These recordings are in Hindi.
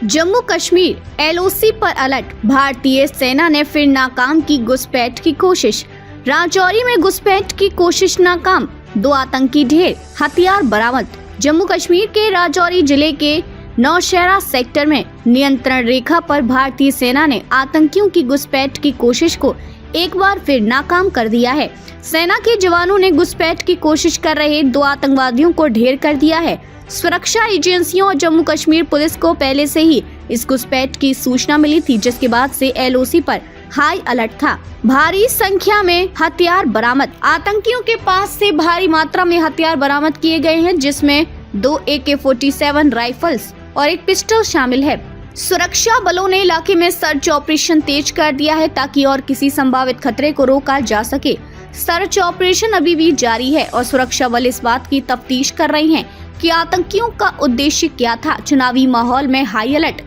जम्मू कश्मीर एलओसी पर अलर्ट। भारतीय सेना ने फिर नाकाम की घुसपैठ की कोशिश। राजौरी में घुसपैठ की कोशिश नाकाम, 2 आतंकी ढेर, हथियार बरामद। जम्मू कश्मीर के राजौरी जिले के नौशहरा सेक्टर में नियंत्रण रेखा पर भारतीय सेना ने आतंकियों की घुसपैठ की कोशिश को एक बार फिर नाकाम कर दिया है। सेना के जवानों ने घुसपैठ की कोशिश कर रहे 2 आतंकवादियों को ढेर कर दिया है। सुरक्षा एजेंसियों और जम्मू कश्मीर पुलिस को पहले से ही इस घुसपैठ की सूचना मिली थी, जिसके बाद से एलओसी पर हाई अलर्ट था। भारी संख्या में हथियार बरामद। आतंकियों के पास से भारी मात्रा में हथियार बरामद किए गए हैं, जिसमें 2 AK-47 राइफल्स और 1 पिस्टल शामिल है। सुरक्षा बलों ने इलाके में सर्च ऑपरेशन तेज कर दिया है ताकि और किसी संभावित खतरे को रोका जा सके। सर्च ऑपरेशन अभी भी जारी है और सुरक्षा बल इस बात की तफ्तीश कर रहे हैं कि आतंकियों का उद्देश्य क्या था। चुनावी माहौल में हाई अलर्ट।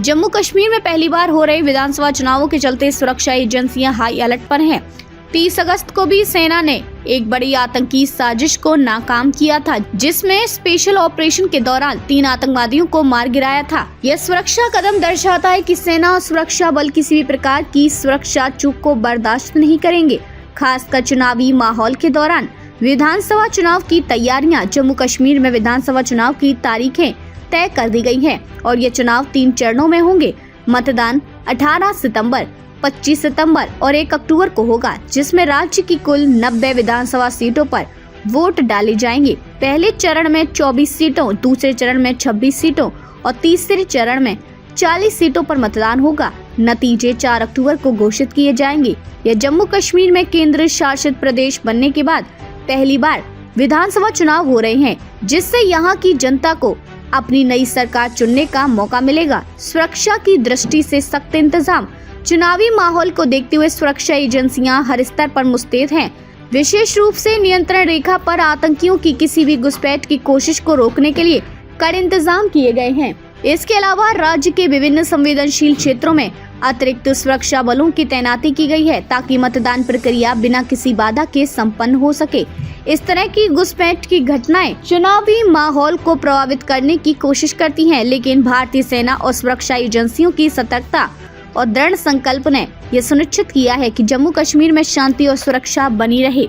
जम्मू कश्मीर में पहली बार हो रहे विधानसभा चुनावों के चलते सुरक्षा एजेंसियां हाई अलर्ट पर हैं। 30 अगस्त को भी सेना ने एक बड़ी आतंकी साजिश को नाकाम किया था, जिसमें स्पेशल ऑपरेशन के दौरान 3 आतंकवादियों को मार गिराया था। यह सुरक्षा कदम दर्शाता है कि सेना और सुरक्षा बल किसी भी प्रकार की सुरक्षा चूक को बर्दाश्त नहीं करेंगे। खासकर चुनावी माहौल के दौरान विधानसभा चुनाव की तैयारियां। जम्मू कश्मीर में विधानसभा चुनाव की तारीखें तय कर दी गई हैं और ये चुनाव 3 चरणों में होंगे। मतदान 18 सितंबर, 25 सितंबर और 1 अक्टूबर को होगा, जिसमें राज्य की कुल 90 विधानसभा सीटों पर वोट डाले जाएंगे। पहले चरण में 24 सीटों, दूसरे चरण में 26 सीटों और तीसरे चरण में 40 सीटों पर मतदान होगा। नतीजे 4 अक्टूबर को घोषित किए जाएंगे। यह जम्मू कश्मीर में केंद्र शासित प्रदेश बनने के बाद पहली बार विधानसभा चुनाव हो रहे हैं, जिससे यहाँ की जनता को अपनी नई सरकार चुनने का मौका मिलेगा। सुरक्षा की दृष्टि से सख्त इंतजाम। चुनावी माहौल को देखते हुए सुरक्षा एजेंसियां हर स्तर पर मुस्तैद हैं। विशेष रूप से नियंत्रण रेखा पर आतंकियों की किसी भी घुसपैठ की कोशिश को रोकने के लिए कड़े इंतजाम किए गए हैं। इसके अलावा राज्य के विभिन्न संवेदनशील क्षेत्रों में अतिरिक्त सुरक्षा बलों की तैनाती की गई है ताकि मतदान प्रक्रिया बिना किसी बाधा के संपन्न हो सके। इस तरह की घुसपैठ की घटनाएं चुनावी माहौल को प्रभावित करने की कोशिश करती हैं, लेकिन भारतीय सेना और सुरक्षा एजेंसियों की सतर्कता और दृढ़ संकल्प ने यह सुनिश्चित किया है कि जम्मू कश्मीर में शांति और सुरक्षा बनी रहे।